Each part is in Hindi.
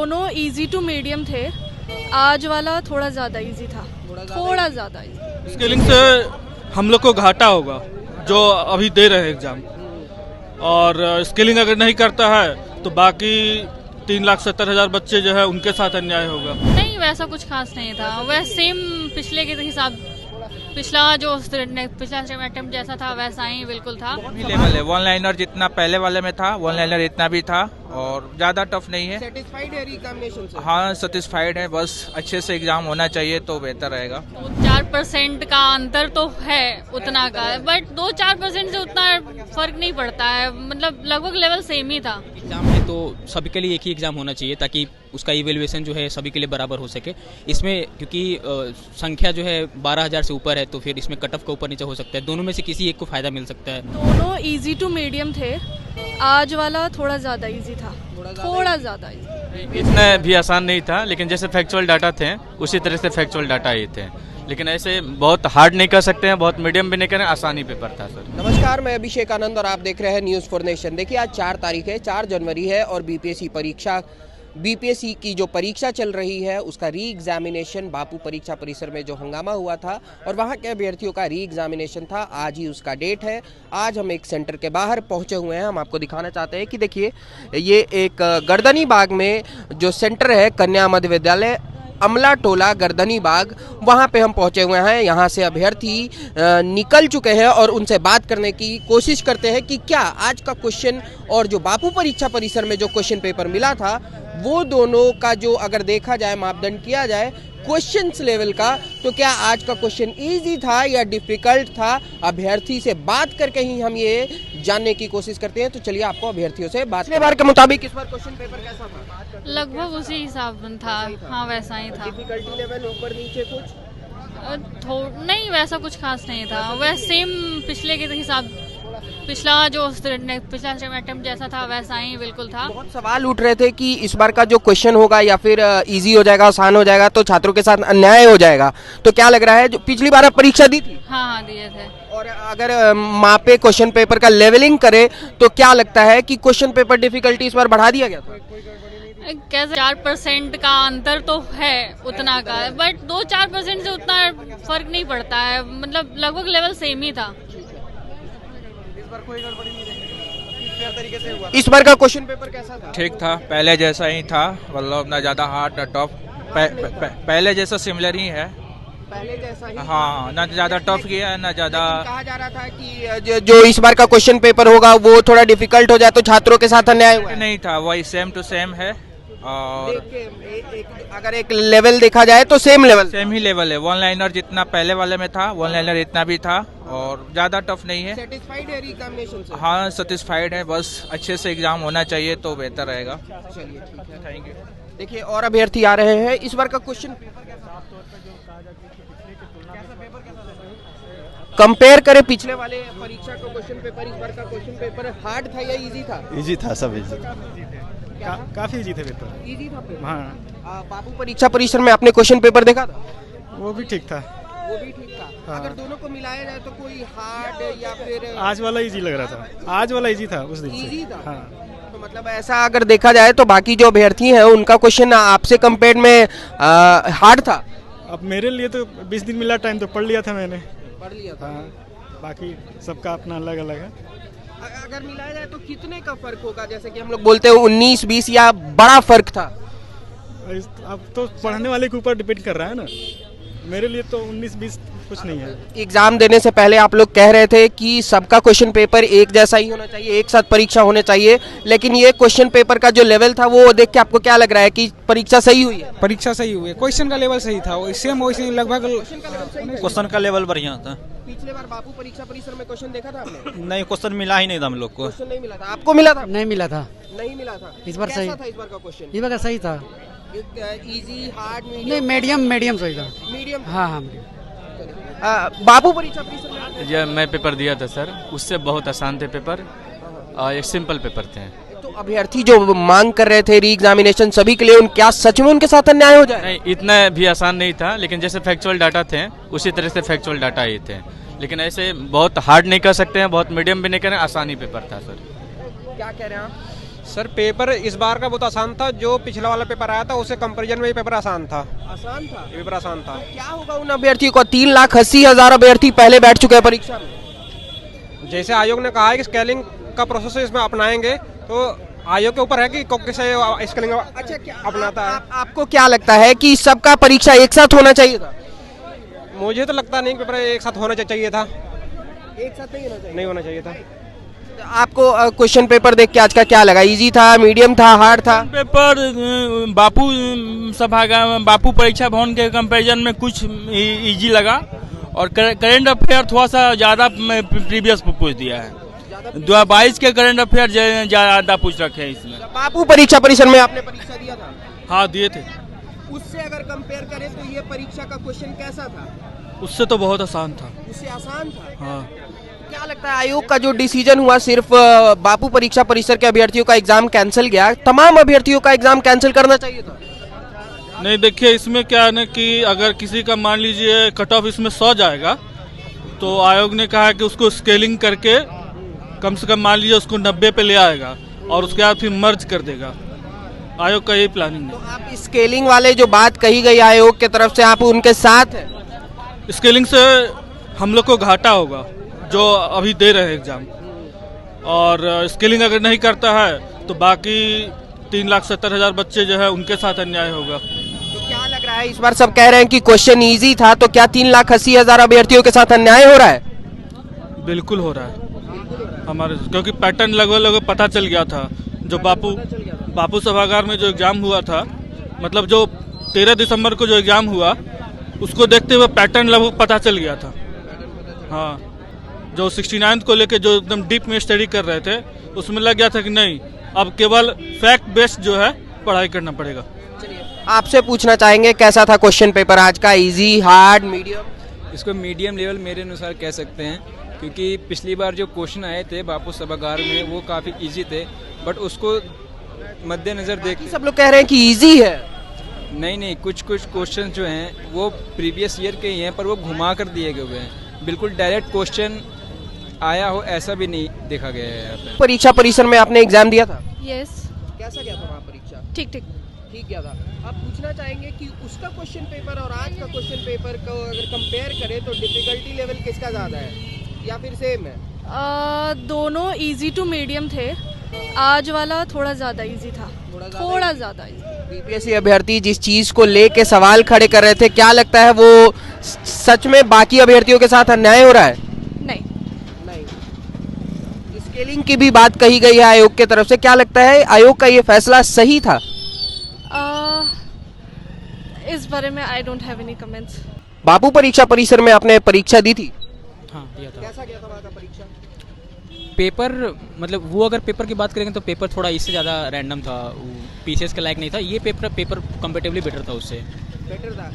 दोनों इजी टू मीडियम थे। आज वाला थोड़ा ज़्यादा इजी था, थोड़ा ज़्यादा इजी। स्केलिंग से हम लोग को घाटा होगा जो अभी दे रहे हैं एग्जाम, और स्केलिंग अगर नहीं करता है तो बाकी 3,70,000 बच्चे जो है उनके साथ अन्याय होगा। नहीं, वैसा कुछ खास नहीं था, वह सेम पिछले के हिसाब, पिछला अटेम्प्ट जैसा था वैसा ही बिल्कुल था। लेवल है, वन लाइनर जितना पहले वाले में था वन लाइनर इतना भी था, और ज्यादा टफ नहीं है। सेटिस्फाइड है एग्जामिनेशन से? हाँ, सेटिस्फाइड है, बस अच्छे से एग्जाम होना चाहिए तो बेहतर रहेगा। 4% का अंतर तो है उतना का, बट 2-4% से उतना फर्क नहीं पड़ता है, मतलब लगभग लेवल सेम ही था। एग्जाम है तो सभी के लिए एक ही एग्जाम होना चाहिए ताकि उसका इवेल्युएशन जो है सभी के लिए बराबर हो सके। इसमें क्योंकि संख्या जो है 12,000 से ऊपर है तो फिर इसमें कट ऑफ का ऊपर नीचे हो सकता है, दोनों में से किसी एक को फायदा मिल सकता है। दोनों इजी टू मीडियम थे। आज वाला थोड़ा ज़्यादा इजी था, थोड़ा ज़्यादा इजी। इतना भी आसान नहीं था, लेकिन जैसे फैक्चुअल डाटा थे उसी तरह से फैक्चुअल डाटा ही थे, लेकिन ऐसे बहुत हार्ड नहीं कर सकते हैं, बहुत मीडियम भी नहीं करें, आसानी पेपर था सर। नमस्कार, मैं अभिषेक आनंद और आप देख रहे हैं न्यूज़ फॉर नेशन। देखिए, आज 4 तारीख है, 4 जनवरी है और बीपीएससी की जो परीक्षा चल रही है उसका री एग्जामिनेशन बापू परीक्षा परिसर में जो हंगामा हुआ था और वहां के अभ्यर्थियों का री एग्जामिनेशन था, आज ही उसका डेट है। आज हम एक सेंटर के बाहर पहुंचे हुए हैं। हम आपको दिखाना चाहते हैं कि देखिए, ये एक गर्दनी बाग में जो सेंटर है कन्या मध्य विद्यालय अमला टोला गर्दनी बाग, वहाँ पे हम पहुँचे हुए हैं। यहाँ से अभ्यर्थी निकल चुके हैं और उनसे बात करने की कोशिश करते हैं कि क्या आज का क्वेश्चन और जो बापू परीक्षा परिसर में जो क्वेश्चन पेपर मिला था वो दोनों का जो अगर देखा जाए, मापदंड किया जाए क्वेश्चंस लेवल का, तो क्या आज का क्वेश्चन इजी था या डिफिकल्ट था। अभ्यर्थी से बात करके ही हम ये जानने की कोशिश करते हैं। तो चलिए आपको अभ्यर्थियों से बात। पिछले बार के मुताबिक इस बार क्वेश्चन पेपर कैसा था? लगभग उसी हिसाब था, हाँ वैसा ही था। डिफिकल्टी लेवल ऊपर नीचे कुछ नहीं, वैसा कुछ खास नहीं था, वह सेम पिछले के हिसाब, पिछला अटेम्प्ट जैसा था वैसा ही बिल्कुल था। बहुत सवाल उठ रहे थे कि इस बार का जो क्वेश्चन होगा या फिर इजी हो जाएगा, आसान हो जाएगा तो छात्रों के साथ अन्याय हो जाएगा। तो क्या लग रहा है, जो पिछली बार आप परीक्षा दी थी? हाँ, दिए थे। और अगर मापे क्वेश्चन पेपर का लेवलिंग करे तो क्या लगता है कि क्वेश्चन पेपर डिफिकल्टी इस बार बढ़ा दिया गया था? कैसे 4% का अंतर तो है उतना का, बट 2-4% से उतना फर्क नहीं पड़ता है, मतलब लगभग लेवल सेम ही था। इस बार का क्वेश्चन पेपर कैसा था? ठीक था, पहले जैसा ही था, मतलब ना ज्यादा हार्ड ना टफ, पहले जैसा सिमिलर ही है। पहले जैसा ही? हाँ, ना ज्यादा टफ किया है ना ज्यादा। कहा जा रहा था कि जो इस बार का क्वेश्चन पेपर होगा वो थोड़ा डिफिकल्ट हो जाए तो छात्रों के साथ अन्याय हुआ है। नहीं था, वही सेम टू सेम है। और अगर एक लेवल देखा जाए तो सेम ही लेवल है, वन लाइनर जितना पहले वाले में था वन लाइनर इतना भी था, और ज्यादा टफ नहीं है। सेटिस्फाइड है एग्जामिनेशन से? हाँ, सेटिस्फाइड है, बस अच्छे से एग्जाम होना चाहिए तो बेहतर रहेगा। चलिए ठीक है, थैंक यू। देखिए, और अभ्यर्थी आ रहे हैं। इस बार का क्वेश्चन कंपेयर करें पिछले वाले परीक्षा का क्वेश्चन पेपर, इस बार का क्वेश्चन पेपर हार्ड था या इजी था? इजी था, सब इजी था। काफी इजी थे पेपर। इजी था पेपर? हाँ। बापू परीक्षा परिसर में आपने क्वेश्चन पेपर देखा था? वो भी ठीक था। वो भी ठीक था। हाँ। अगर दोनों को मिलाया जाए तो कोई हार्ड या फिर आज वाला इजी लग रहा था, आज वाला इजी था उस दिन से। इजी था? हाँ। तो मतलब ऐसा अगर देखा जाए तो बाकी जो अभ्यर्थी हैं उनका क्वेश्चन आपसे कंपेयर में हार्ड था। अब मेरे लिए तो 20 दिन मिला टाइम, तो पढ़ लिया था मैंने। पढ़ लिया था? हाँ, बाकी सबका अपना अलग अलग है। अगर मिलाया जाए तो कितने का फर्क होगा? जैसे कि हम लोग बोलते हैं 19-20 या बड़ा फर्क था? अब तो पढ़ने वाले के ऊपर डिपेंड कर रहा है ना। मेरे लिए तो 19-20 कुछ नहीं है। एग्जाम देने से पहले आप लोग कह रहे थे कि सबका क्वेश्चन पेपर एक जैसा ही होना चाहिए, एक साथ परीक्षा होने चाहिए, लेकिन ये क्वेश्चन पेपर का जो लेवल था वो देख के आपको क्या लग रहा है कि परीक्षा सही हुई है? परीक्षा सही हुई है, क्वेश्चन का लेवल सही था, सेम वैसे लगभग। क्वेश्चन का लेवल बढ़िया था। पिछले बार बापू परीक्षा परिसर में क्वेश्चन देखा था आपने? नहीं, क्वेश्चन मिला ही नहीं था हम लोग को। क्वेश्चन नहीं मिला था? आपको मिला था? नहीं मिला था। नहीं मिला था। इस बार सही था। इस बार का क्वेश्चन इस बार सही था। इजी, हार्ड, नहीं, मीडियम सही था। मीडियम? हाँ। बापू परीक्षा परिसर में ये मैं पेपर दिया था सर, उससे बहुत आसान थे पेपर, एक सिंपल पेपर थे। तो अभ्यर्थी जो मांग कर रहे थे री एग्जामिनेशन सभी के लिए, क्या सच में उनके साथ अन्याय हो जाए? नहीं, इतना भी आसान नहीं था, लेकिन जैसे फैक्चुअल डाटा थे उसी तरह से फैक्चुअल डाटा ही थे, लेकिन ऐसे बहुत हार्ड नहीं कर सकते हैं, बहुत मीडियम भी नहीं करें, आसानी पेपर था सर। क्या कह रहे हैं आप? सर पेपर इस बार का बहुत आसान था। जो पिछला वाला पेपर आया था उससे कंपैरिजन में ये पेपर आसान था। आसान था? ये पेपर आसान था। क्या होगा उन अभ्यर्थियों को? 3,80,000 अभ्यर्थी पहले बैठ चुके हैं परीक्षा में। जैसे आयोग ने कहा है कि स्केलिंग का प्रोसेस इसमें अपनाएंगे, तो आयोग के ऊपर है कि कैसे स्केलिंग अच्छा, क्या अपनाता है। आपको क्या लगता है कि सबका परीक्षा एक साथ होना चाहिए था? मुझे तो लगता नहीं पेपर एक साथ होना चाहिए था। एक साथ नहीं होना चाहिए? नहीं होना चाहिए था। आपको क्वेश्चन पेपर देख के आज का क्या लगा? इजी था, मीडियम था, हार्ड था? पेपर बापू परीक्षा भवन के कंपैरिजन में कुछ इजी लगा, और करंट अफेयर थोड़ा सा ज्यादा प्रीवियस पूछ दिया है। 2022 के करंट अफेयर ज्यादा पूछ रखे हैं इसमें। बापू परीक्षा परिसर में आपने परीक्षा दिया था? हाँ, दिए थे। उससे अगर कंपेयर करें तो ये परीक्षा का क्वेश्चन कैसा था? उससे तो बहुत आसान था। उससे आसान था? हाँ। क्या लगता है आयोग का जो डिसीजन हुआ, सिर्फ बापू परीक्षा परिसर के अभ्यर्थियों का एग्जाम कैंसिल गया, तमाम अभ्यर्थियों का एग्जाम कैंसिल करना चाहिए था? नहीं, देखिए इसमें क्या है ना कि अगर किसी का मान लीजिए कट ऑफ इसमें 100 जाएगा, तो आयोग ने कहा है कि उसको स्केलिंग करके कम से कम मान लीजिए उसको 90 पे ले आएगा, और उसके बाद फिर मर्ज कर देगा। आयोग का यही प्लानिंग है। तो आप स्केलिंग वाले जो बात कही गई आयोग की तरफ से, आप उनके साथ हैं? स्केलिंग से हम लोग को घाटा होगा जो अभी दे रहे हैं एग्जाम, और स्केलिंग अगर नहीं करता है तो बाकी 3,70,000 बच्चे जो है उनके साथ अन्याय होगा। तो क्या लग रहा है, इस बार सब कह रहे हैं कि क्वेश्चन इजी था, तो क्या 3,80,000 अभ्यर्थियों के साथ अन्याय हो रहा है? बिल्कुल हो रहा है हमारे, क्योंकि पैटर्न लगभग पता चल गया था। जो बापू सभागार में जो एग्जाम हुआ था, मतलब जो 13 दिसंबर को जो एग्जाम हुआ, उसको देखते हुए पैटर्न लगभग पता चल गया था। हाँ, जो 69 को लेके जो एकदम डीप में स्टडी कर रहे थे, उसमें लग गया था कि नहीं, अब केवल फैक्ट बेस्ड जो है पढ़ाई करना पड़ेगा। आपसे पूछना चाहेंगे कैसा था क्वेश्चन पेपर आज का? Easy, hard, medium? इसको मीडियम लेवल मेरे अनुसार कह सकते हैं, क्योंकि पिछली बार जो क्वेश्चन आए थे बापू सभागार में वो काफ़ी इजी थे, बट उसको मद्देनजर देख सब लोग कह रहे हैं कि इजी है। नहीं, कुछ क्वेश्चन जो हैं वो प्रीवियस ईयर के ही हैं, पर वो घुमा कर दिए गए हुए हैं। बिल्कुल डायरेक्ट क्वेश्चन आया हो ऐसा भी नहीं देखा गया है यहाँ पे। परीक्षा परिसर में आपने एग्जाम दिया था? यस। कैसा गया था वहाँ परीक्षा? ठीक ठीक। ठीक गया था। आप पूछना चाहेंगे कि उसका क्वेश्चन पेपर और आज का क्वेश्चन पेपर को अगर कंपेयर करें तो डिफिकल्टी लेवल किसका ज़्यादा है या फिर सेम है? दोनों इजी टू मीडियम थे। आज वाला थोड़ा ज़्यादा इजी था, थोड़ा ज़्यादा इजी। बीपीएससी अभ्यर्थी जिस चीज़ को लेके सवाल खड़े कर रहे थे, क्या लगता है वो सच में बाकी अभ्यर्थियों के साथ अन्याय हो रहा है? नहीं। स्केलिंग की भी बात कही गई है आयोग की तरफ से, क्या लगता है आयोग का ये फैसला सही था? इस बारे में I don't have any comments. Bapu परीक्षा परिसर में आपने परीक्षा दी थी? हाँ, दिया था। कैसा गया था वहाँ का परीक्षा? पेपर मतलब वो अगर पेपर की बात करेंगे तो पेपर थोड़ा इससे ज़्यादा रैंडम था, पीसीएस के लायक नहीं था। ये पेपर कंपेरेटिवली बेटर था उससे। बेटर था?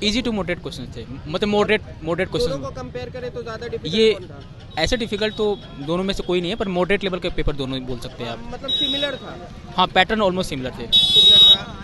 इजी टू मॉडरेट क्वेश्चन थे, मतलब मॉडरेट क्वेश्चन। दोनों को कंपेयर करें तो ज़्यादा डिफिकल्ट ये कौन था? ऐसे डिफिकल्ट तो दोनों में से कोई नहीं है, पर मॉडरेट लेवल के पेपर दोनों ही बोल सकते हैं आप। मतलब सिमिलर था? हाँ, पैटर्न ऑलमोस्ट सिमिलर थे।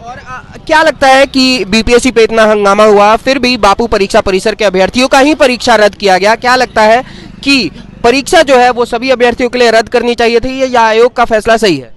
और क्या लगता है कि बीपीएससी पे इतना हंगामा हुआ, फिर भी बापू परीक्षा परिसर के अभ्यर्थियों का ही परीक्षा रद्द किया गया? क्या लगता है कि परीक्षा जो है वो सभी अभ्यर्थियों के लिए रद्द करनी चाहिए थी या आयोग का फैसला सही है?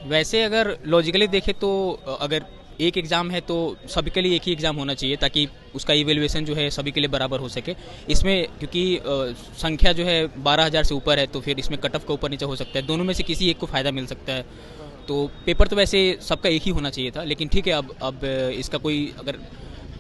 वैसे अगर लॉजिकली देखें तो अगर एक एग्ज़ाम है तो सभी के लिए एक ही एग्ज़ाम होना चाहिए, ताकि उसका इवेल्युएशन जो है सभी के लिए बराबर हो सके। इसमें क्योंकि संख्या जो है 12,000 से ऊपर है, तो फिर इसमें कट ऑफ का ऊपर नीचे हो सकता है, दोनों में से किसी एक को फ़ायदा मिल सकता है। तो पेपर तो वैसे सबका एक ही होना चाहिए था, लेकिन ठीक है, अब इसका अगर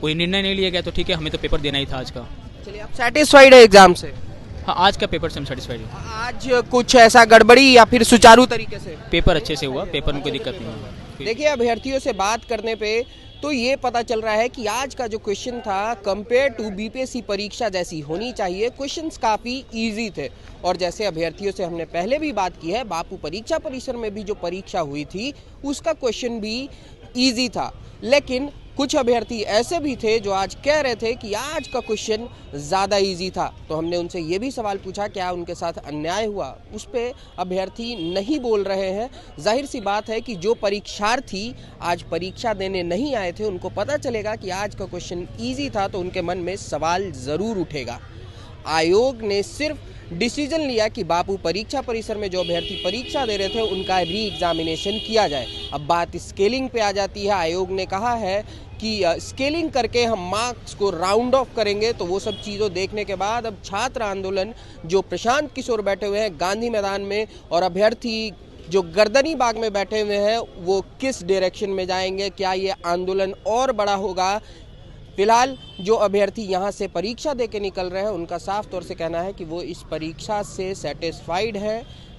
कोई निर्णय नहीं लिया गया तो ठीक है, हमें तो पेपर देना ही था आज का। चलिए, आप सेटिस्फाइड है एग्जाम से? हाँ, आज का पेपर से हम सेटिस्फाइड हैं। आज कुछ ऐसा गड़बड़ी या फिर सुचारू तरीके से? पेपर अच्छे से हुआ, पेपर में कोई दिक्कत नहीं है। देखिए, अभ्यर्थियों से बात करने पे तो ये पता चल रहा है कि आज का जो क्वेश्चन था कंपेयर टू बीपीएससी परीक्षा जैसी होनी चाहिए, क्वेश्चंस काफ़ी इजी थे। और जैसे अभ्यर्थियों से हमने पहले भी बात की है, बापू परीक्षा परिसर में भी जो परीक्षा हुई थी उसका क्वेश्चन भी इजी था, लेकिन कुछ अभ्यर्थी ऐसे भी थे जो आज कह रहे थे कि आज का क्वेश्चन ज़्यादा इजी था। तो हमने उनसे ये भी सवाल पूछा क्या उनके साथ अन्याय हुआ, उस पर अभ्यर्थी नहीं बोल रहे हैं। जाहिर सी बात है कि जो परीक्षार्थी आज परीक्षा देने नहीं आए थे उनको पता चलेगा कि आज का क्वेश्चन इजी था, तो उनके मन में सवाल ज़रूर उठेगा। आयोग ने सिर्फ डिसीजन लिया कि बापू परीक्षा परिसर में जो अभ्यर्थी परीक्षा दे रहे थे उनका री एग्जामिनेशन किया जाए। अब बात स्केलिंग पे आ जाती है। आयोग ने कहा है कि स्केलिंग करके हम मार्क्स को राउंड ऑफ करेंगे। तो वो सब चीज़ों देखने के बाद अब छात्र आंदोलन जो प्रशांत किशोर बैठे हुए हैं गांधी मैदान में और अभ्यर्थी जो गर्दनी बाग में बैठे हुए हैं वो किस डायरेक्शन में जाएंगे, क्या ये आंदोलन और बड़ा होगा। फिलहाल जो अभ्यर्थी यहाँ से परीक्षा देके निकल रहे हैं उनका साफ तौर से कहना है कि वो इस परीक्षा से सेटिस्फाइड है।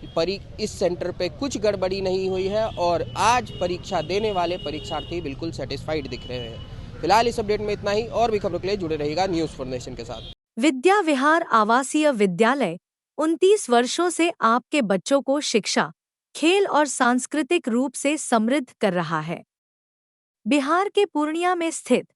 इस सेंटर पे कुछ गड़बड़ी नहीं हुई है और आज परीक्षा देने वाले परीक्षार्थी बिल्कुल सेटिस्फाइड दिख रहे हैं। फिलहाल इस अपडेट में इतना ही। और भी खबरों के लिए जुड़े रहिएगा न्यूज़ फॉर नेशन के साथ। विद्या विहार आवासीय विद्यालय 29 वर्षों से आपके बच्चों को शिक्षा, खेल और सांस्कृतिक रूप से समृद्ध कर रहा है। बिहार के पूर्णिया में स्थित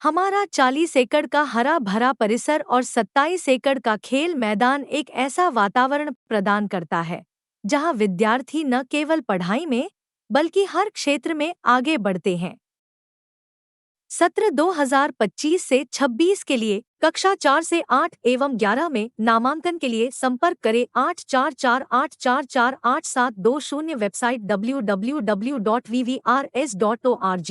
हमारा 40 एकड़ का हरा भरा परिसर और 27 एकड़ का खेल मैदान एक ऐसा वातावरण प्रदान करता है जहां विद्यार्थी न केवल पढ़ाई में बल्कि हर क्षेत्र में आगे बढ़ते हैं। सत्र 2025 से 26 के लिए कक्षा 4 से 8 एवं 11 में नामांकन के लिए संपर्क करें 8448448720। Website www.vvrs.org।